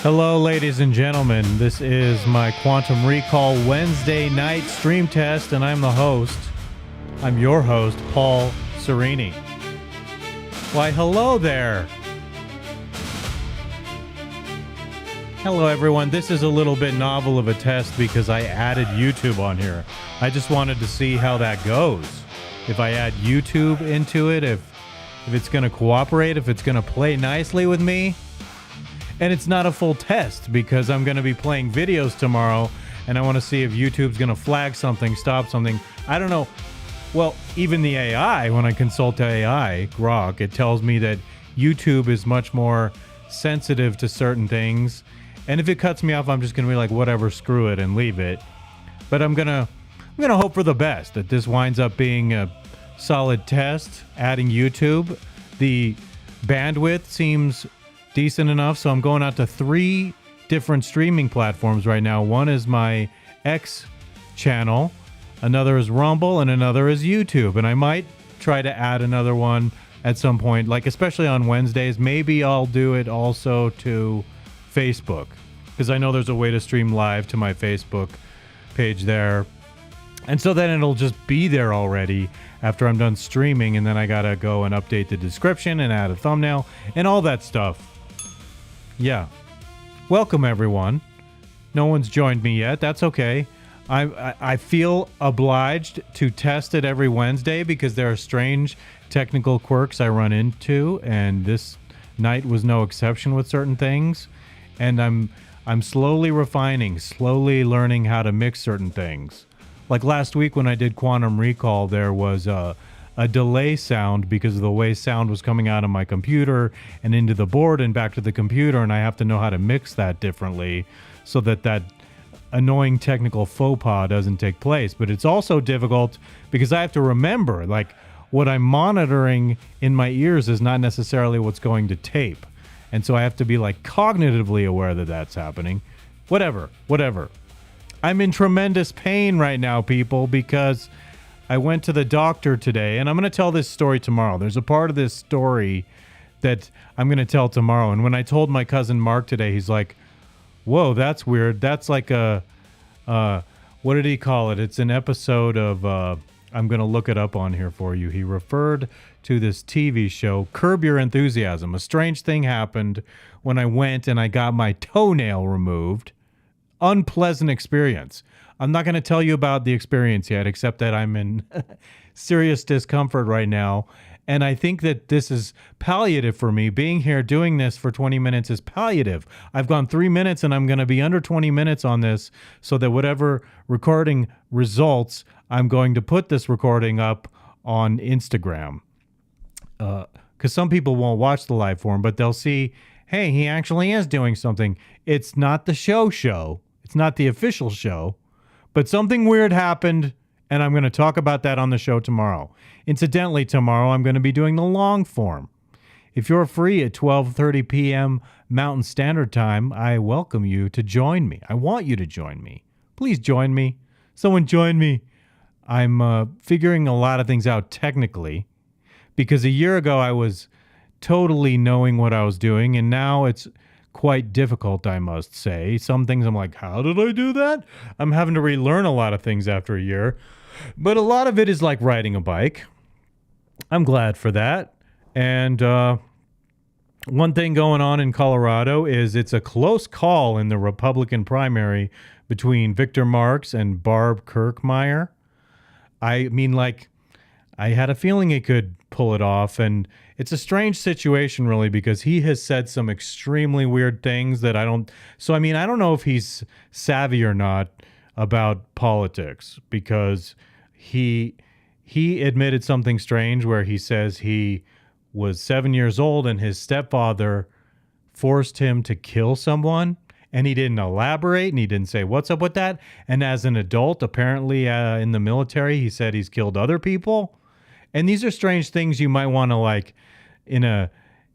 Hello, ladies and gentlemen. This is my Quantum Recall Wednesday night stream test, and I'm the host. I'm your host, Paul Serini. Why, hello there. Hello, everyone. This is a little bit novel of a test because I added YouTube on here. I just wanted to see how that goes. If I add YouTube into it, if it's going to cooperate, if it's going to play nicely with me. And it's not a full test because I'm going to be playing videos tomorrow and I want to see if YouTube's going to flag something, stop something. I don't know. Well, even the AI, when I consult AI, Grok, it tells me that YouTube is much more sensitive to certain things. And if it cuts me off, I'm just going to be like, whatever, screw it and leave it. But I'm going to hope for the best, that this winds up being a solid test, adding YouTube. The bandwidth seems decent enough, so I'm going out to 3 different streaming platforms right now. One is my X channel, another is Rumble, and another is YouTube. And I might try to add another one at some point, like especially on Wednesdays. Maybe I'll do it also to Facebook, because I know there's a way to stream live to my Facebook page there. And so then it'll just be there already after I'm done streaming, and then I gotta go and update the description and add a thumbnail and all that stuff. Yeah. Welcome, everyone. No one's joined me yet. That's okay. I feel obliged to test it every Wednesday because there are strange technical quirks I run into, and this night was no exception with certain things. And I'm slowly refining, slowly learning how to mix certain things. Like last week when I did Quantum Recall, there was a delay sound because of the way sound was coming out of my computer and into the board and back to the computer, and I have to know how to mix that differently so that annoying technical faux pas doesn't take place. But it's also difficult because I have to remember, like, what I'm monitoring in my ears is not necessarily what's going to tape. And so I have to be, like, cognitively aware that that's happening. Whatever. I'm in tremendous pain right now, people, because I went to the doctor today, and I'm going to tell this story tomorrow. There's a part of this story that I'm going to tell tomorrow. And when I told my cousin Mark today, he's like, whoa, that's weird. That's like what did he call it? It's an episode of, I'm going to look it up on here for you. He referred to this TV show, Curb Your Enthusiasm. A strange thing happened when I went and I got my toenail removed. Unpleasant experience. I'm not going to tell you about the experience yet, except that I'm in serious discomfort right now. And I think that this is palliative for me. Being here doing this for 20 minutes is palliative. I've gone 3 minutes and I'm going to be under 20 minutes on this so that whatever recording results, I'm going to put this recording up on Instagram. Because some people won't watch the live form, but they'll see, hey, he actually is doing something. It's not the show. It's not the official show. But something weird happened, and I'm going to talk about that on the show tomorrow. Incidentally, tomorrow I'm going to be doing the long form. If you're free at 12:30 p.m. Mountain Standard Time, I welcome you to join me. I want you to join me. Please join me. Someone join me. I'm figuring a lot of things out technically, because a year ago I was totally knowing what I was doing, and now it's quite difficult, I must say. Some things I'm like, how did I do that? I'm having to relearn a lot of things after a year. But a lot of it is like riding a bike. I'm glad for that. And one thing going on in Colorado is it's a close call in the Republican primary between Victor Marx and Barb Kirkmeyer. I mean, like, I had a feeling he could pull it off, and it's a strange situation, really, because he has said some extremely weird things that I don't know if he's savvy or not about politics, because he admitted something strange where he says he was 7 years old and his stepfather forced him to kill someone, and he didn't elaborate and he didn't say what's up with that. And as an adult, apparently in the military, he said he's killed other people. And these are strange things you might want to, like, in a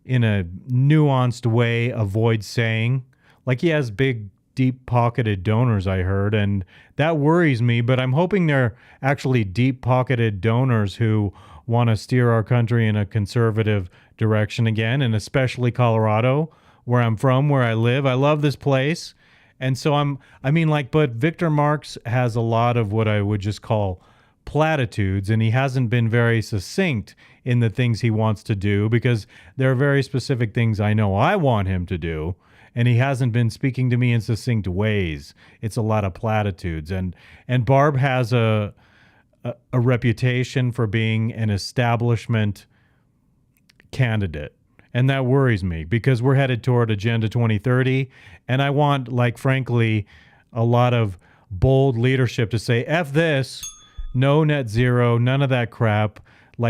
nuanced way, avoid saying. Like, he has big, deep-pocketed donors, I heard, and that worries me. But I'm hoping they're actually deep-pocketed donors who want to steer our country in a conservative direction again, and especially Colorado, where I'm from, where I live. I love this place. And so but Victor Marx has a lot of what I would just call platitudes, and he hasn't been very succinct in the things he wants to do, because there are very specific things I know I want him to do, and he hasn't been speaking to me in succinct ways. It's a lot of platitudes. And Barb has a reputation for being an establishment candidate. And that worries me, because we're headed toward Agenda 2030. And I want, frankly, a lot of bold leadership to say, F this, no net zero, none of that crap.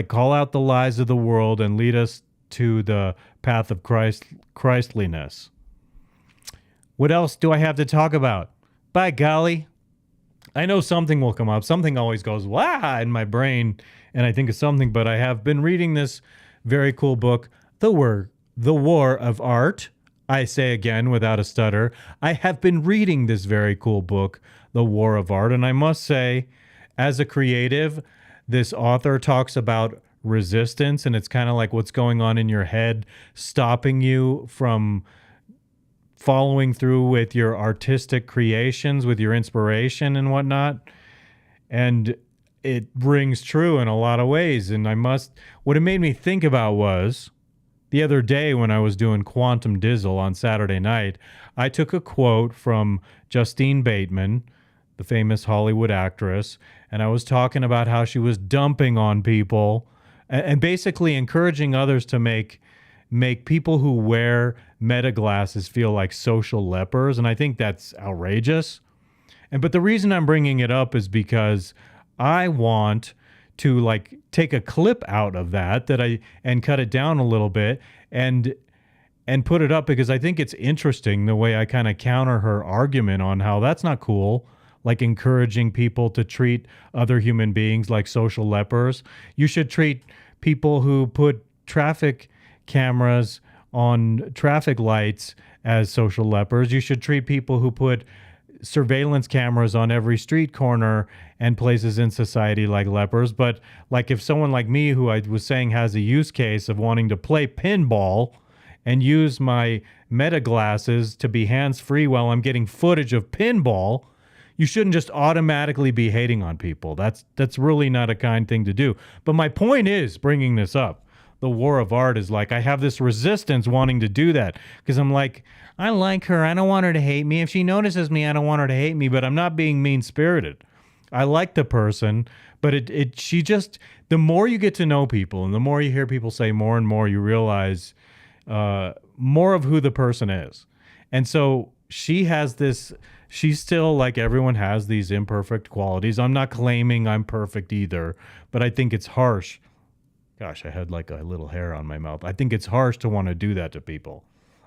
Call out the lies of the world and lead us to the path of Christliness. What else do I have to talk about? By golly, I know something will come up. Something always goes, wah, in my brain, and I think of something, but I have been reading this very cool book, The War of Art. I say again without a stutter, I have been reading this very cool book, The War of Art, and I must say, as a creative, this author talks about resistance, and it's kind of like what's going on in your head, stopping you from following through with your artistic creations, with your inspiration and whatnot. And it rings true in a lot of ways. And what it made me think about was the other day when I was doing Quantum Dizzle on Saturday night, I took a quote from Justine Bateman, the famous Hollywood actress, and I was talking about how she was dumping on people and basically encouraging others to make people who wear meta glasses feel like social lepers. And I think that's outrageous. But the reason I'm bringing it up is because I want to take a clip out of that and cut it down a little bit and put it up, because I think it's interesting the way I kind of counter her argument on how that's not cool, encouraging people to treat other human beings like social lepers. You should treat people who put traffic cameras on traffic lights as social lepers. You should treat people who put surveillance cameras on every street corner and places in society like lepers. But if someone like me, who I was saying has a use case of wanting to play pinball and use my meta glasses to be hands-free while I'm getting footage of pinball, you shouldn't just automatically be hating on people. That's really not a kind thing to do. But my point is, bringing this up, the war of art is I have this resistance wanting to do that, because I'm I like her. I don't want her to hate me. If she notices me, I don't want her to hate me, but I'm not being mean-spirited. I like the person, but the more you get to know people and the more you hear people say more and more, you realize more of who the person is. And so she's still, like everyone has, these imperfect qualities. I'm not claiming I'm perfect either, but I think it's harsh. Gosh, I had a little hair on my mouth. I think it's harsh to want to do that to people.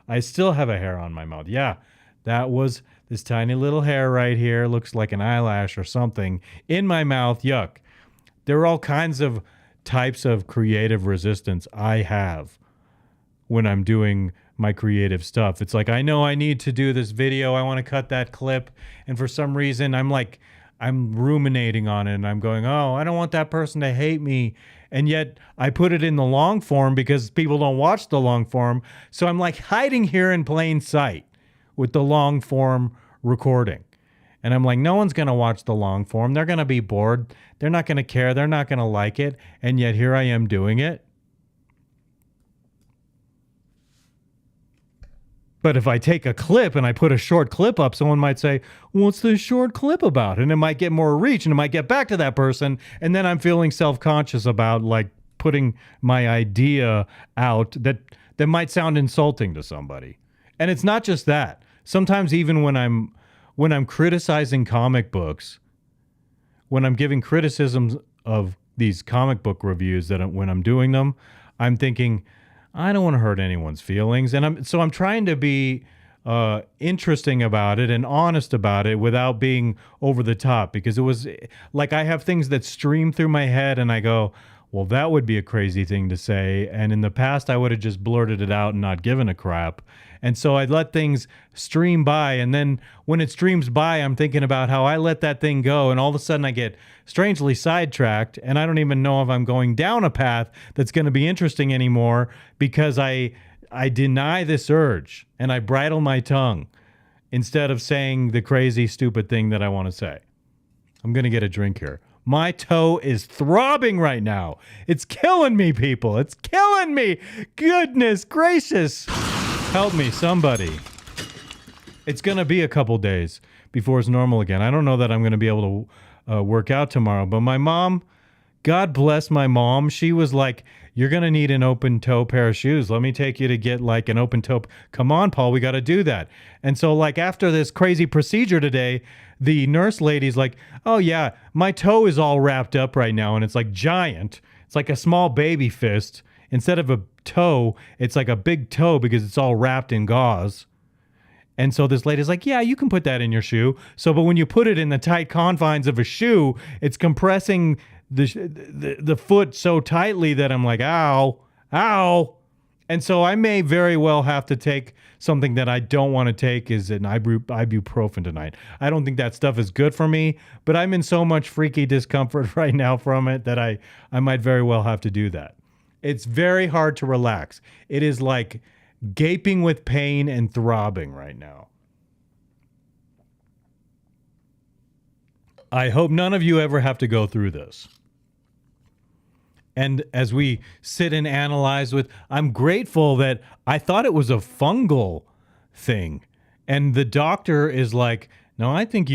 I still have a hair on my mouth. Yeah, that was this tiny little hair right here. Looks like an eyelash or something in my mouth. Yuck. There are all kinds of types of creative resistance I have when I'm doing my creative stuff. It's I know I need to do this video. I want to cut that clip. And for some reason, I'm ruminating on it, and I'm going, oh, I don't want that person to hate me. And yet I put it in the long form because people don't watch the long form. So I'm hiding here in plain sight with the long form recording. And I'm no one's going to watch the long form. They're going to be bored. They're not going to care. They're not going to like it. And yet here I am doing it. But if I take a clip and I put a short clip up, someone might say, what's this short clip about? And it might get more reach, and it might get back to that person. And then I'm feeling self-conscious about putting my idea out that might sound insulting to somebody. And it's not just that. Sometimes even when I'm criticizing comic books, when I'm giving criticisms of these comic book reviews, when I'm doing them, I'm thinking, I don't want to hurt anyone's feelings. And I'm trying to be interesting about it and honest about it without being over the top, because it was I have things that stream through my head and I go, well, that would be a crazy thing to say. And in the past, I would have just blurted it out and not given a crap. And so I'd let things stream by. And then when it streams by, I'm thinking about how I let that thing go. And all of a sudden I get strangely sidetracked. And I don't even know if I'm going down a path that's going to be interesting anymore, because I I deny this urge and I bridle my tongue instead of saying the crazy, stupid thing that I want to say. I'm going to get a drink here. My toe is throbbing right now. It's killing me, people. It's killing me. Goodness gracious. Help me, somebody. It's going to be a couple days before it's normal again. I don't know that I'm going to be able to work out tomorrow, but my mom, God bless my mom, she was like, you're going to need an open toe pair of shoes. Let me take you to get like an open toe. Come on, Paul, we got to do that. And so like after this crazy procedure today, the nurse lady's like, oh yeah, my toe is all wrapped up right now. And it's like giant. It's like a small baby fist. Instead of a toe, it's like a big toe because it's all wrapped in gauze. And so this lady's like, yeah, you can put that in your shoe. So, but when you put it in the tight confines of a shoe, it's compressing the foot so tightly that I'm like, ow, ow. And so I may very well have to take something that I don't want to take is an ibuprofen tonight. I don't think that stuff is good for me, but I'm in so much freaky discomfort right now from it that I might very well have to do that. It's very hard to relax. It is like gaping with pain and throbbing right now. I hope none of you ever have to go through this. And as we sit and analyze I'm grateful that I thought it was a fungal thing. And the doctor is like, no, I think did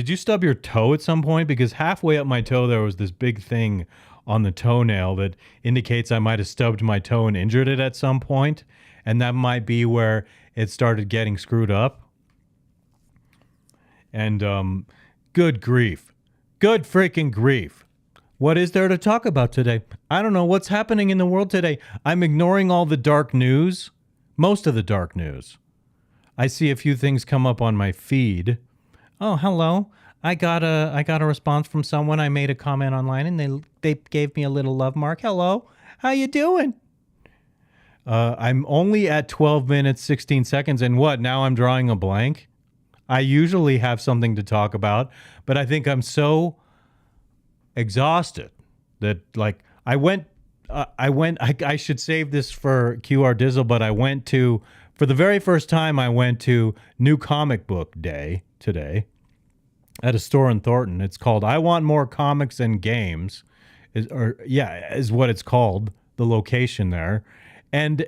you stub your toe at some point? Because halfway up my toe, there was this big thing on the toenail that indicates I might have stubbed my toe and injured it at some point. And that might be where it started getting screwed up. And good grief. Good freaking grief. What is there to talk about today? I don't know what's happening in the world today. I'm ignoring all the dark news, most of the dark news. I see a few things come up on my feed. Oh, hello. I got a response from someone. I made a comment online and they gave me a little love mark. Hello. How you doing? I'm only at 12 minutes, 16 seconds. And what? Now I'm drawing a blank. I usually have something to talk about, but I think I'm so exhausted that like I should save this for QR Dizzle, but for the very first time, I went to New Comic Book Day today at a store in Thornton. It's called I Want More Comics and Games is what it's called, the location there. And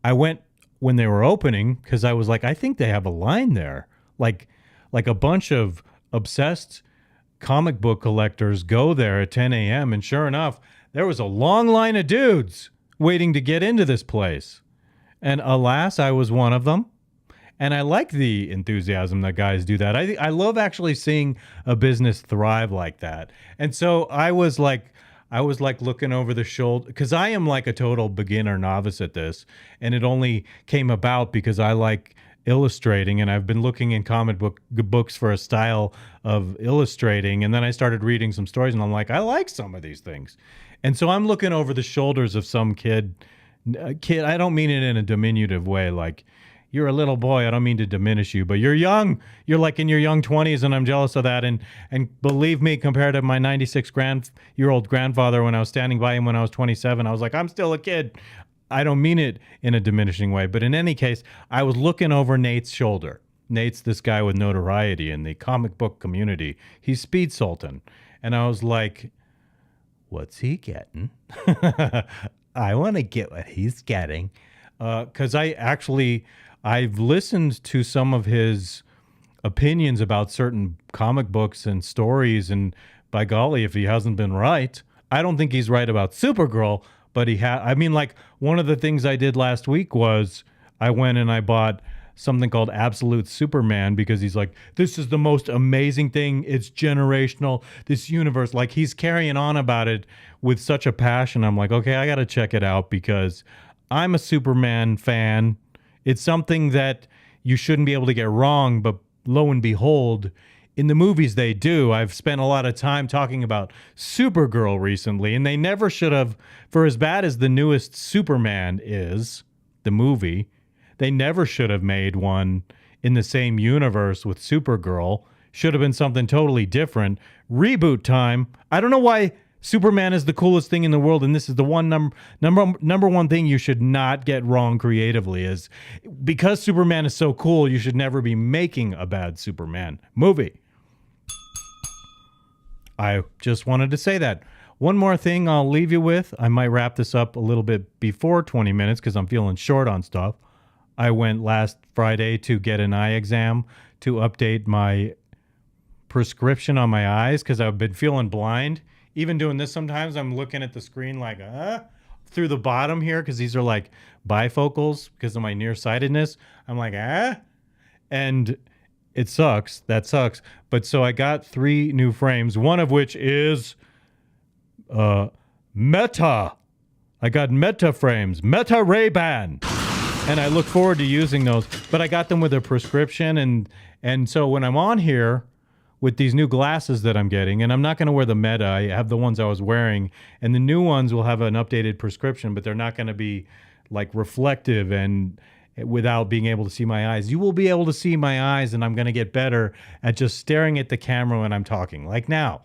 I went when they were opening because I was like, I think they have a line there. Like a bunch of obsessed comic book collectors go there at 10 a.m. And sure enough, there was a long line of dudes waiting to get into this place. And alas, I was one of them. And I like the enthusiasm that guys do that. I love actually seeing a business thrive like that. And so I was like looking over the shoulder because I am like a total beginner novice at this. And it only came about because I like illustrating, and I've been looking in comic books for a style of illustrating, and then I started reading some stories, and I'm like, I like some of these things. And so I'm looking over the shoulders of some kid. I don't mean it in a diminutive way, like, you're a little boy, I don't mean to diminish you, but you're young. You're like in your young 20s, and I'm jealous of that. And believe me, compared to my 96-year-old grandfather when I was standing by him when I was 27, I was like, I'm still a kid. I don't mean it in a diminishing way, but in any case, I was looking over Nate's shoulder. Nate's this guy with notoriety in the comic book community. He's Speed Sultan. And I was like, what's he getting? I want to get what he's getting. Because I've listened to some of his opinions about certain comic books and stories, and by golly, if he hasn't been right, I don't think he's right about Supergirl. But one of the things I did last week was I went and I bought something called Absolute Superman because he's like, this is the most amazing thing. It's generational. This universe, like he's carrying on about it with such a passion. I'm like, okay, I got to check it out because I'm a Superman fan. It's something that you shouldn't be able to get wrong, but lo and behold, in the movies they do. I've spent a lot of time talking about Supergirl recently, and they never should have, for as bad as the newest Superman is, the movie, they never should have made one in the same universe with Supergirl. Should have been something totally different. Reboot time. I don't know why Superman is the coolest thing in the world, and this is the number one thing you should not get wrong creatively is because Superman is so cool, you should never be making a bad Superman movie. I just wanted to say that. One more thing I'll leave you with. I might wrap this up a little bit before 20 minutes because I'm feeling short on stuff. I went last Friday to get an eye exam to update my prescription on my eyes because I've been feeling blind. Even doing this sometimes, I'm looking at the screen like, through the bottom here because these are like bifocals because of my nearsightedness. I'm like, and it sucks. That sucks. But so I got 3 new frames, one of which is Meta. I got Meta frames, Meta Ray-Ban. And I look forward to using those. But I got them with a prescription. And so when I'm on here with these new glasses that I'm getting, and I'm not going to wear the Meta. I have the ones I was wearing, and the new ones will have an updated prescription, but they're not going to be like reflective and without being able to see my eyes. You will be able to see my eyes, and I'm going to get better at just staring at the camera when I'm talking, like now.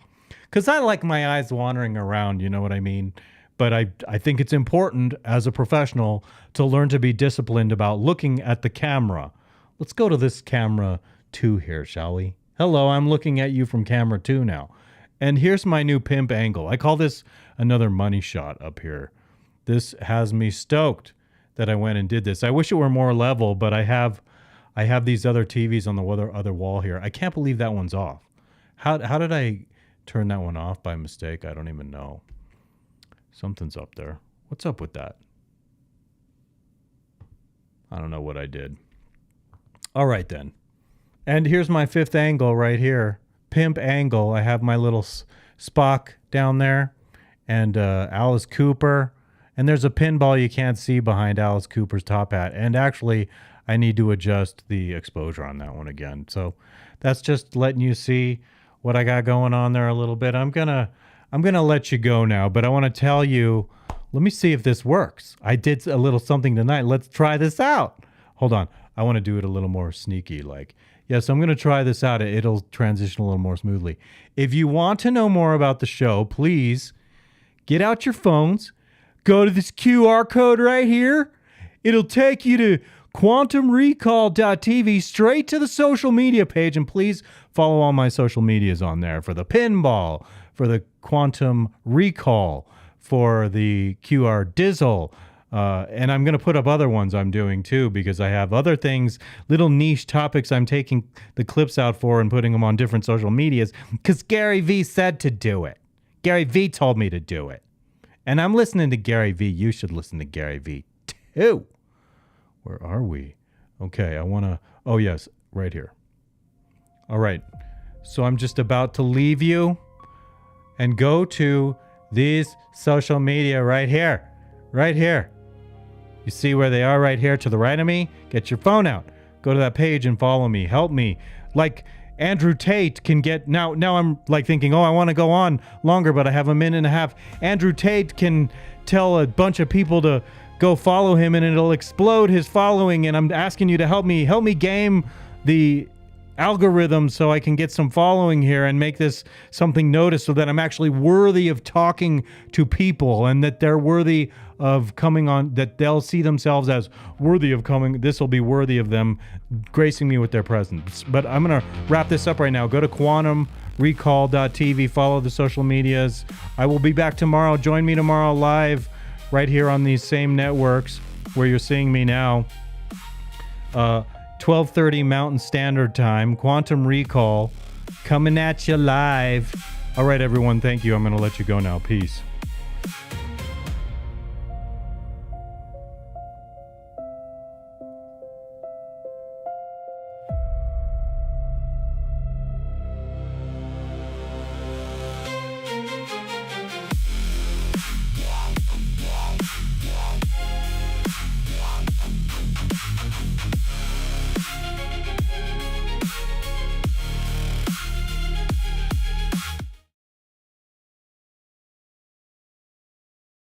Because I like my eyes wandering around, you know what I mean? But I think it's important as a professional to learn to be disciplined about looking at the camera. Let's go to this camera 2 here, shall we? Hello, I'm looking at you from camera 2 now. And here's my new pimp angle. I call this another money shot up here. This has me stoked that I went and did this. I wish it were more level, but I have these other TVs on the other wall here. I can't believe that one's off. How did I turn that one off by mistake? I don't even know. Something's up there. What's up with that? I don't know what I did. All right then. And here's my 5th angle right here. Pimp angle. I have my little Spock down there and Alice Cooper. And there's a pinball you can't see behind Alice Cooper's top hat. And actually, I need to adjust the exposure on that one again. So that's just letting you see what I got going on there a little bit. I'm gonna let you go now, but I want to tell you, let me see if this works. I did a little something tonight. Let's try this out. Hold on. I want to do it a little more sneaky like. Yeah, so I'm going to try this out. It'll transition a little more smoothly. If you want to know more about the show, please get out your phones, go to this QR code right here. It'll take you to quantumrecall.tv, straight to the social media page, and please follow all my social medias on there for the pinball, for the quantum recall, for the QR dizzle. And I'm going to put up other ones I'm doing too, because I have other things, little niche topics I'm taking the clips out for and putting them on different social medias because Gary V said to do it. Gary V told me to do it. And I'm listening to Gary V. You should listen to Gary V too. Where are we? Okay, oh yes, right here. All right. So I'm just about to leave you and go to these social media right here. Right here. You see where they are right here to the right of me? Get your phone out. Go to that page and follow me. Help me. Like Andrew Tate can get... Now I'm like thinking, I want to go on longer, but I have a minute and a half. Andrew Tate can tell a bunch of people to go follow him and it'll explode his following. And I'm asking you to help me game the algorithm so I can get some following here and make this something noticed so that I'm actually worthy of talking to people and that they're worthy of coming on, that they'll see themselves as worthy of coming. This will be worthy of them gracing me with their presence. But I'm going to wrap this up right now. Go to quantumrecall.tv, follow the social medias. I will be back tomorrow. Join me tomorrow live right here on these same networks where you're seeing me now. 12:30 Mountain Standard Time, Quantum Recall, coming at you live. All right, everyone, thank you. I'm going to let you go now. Peace.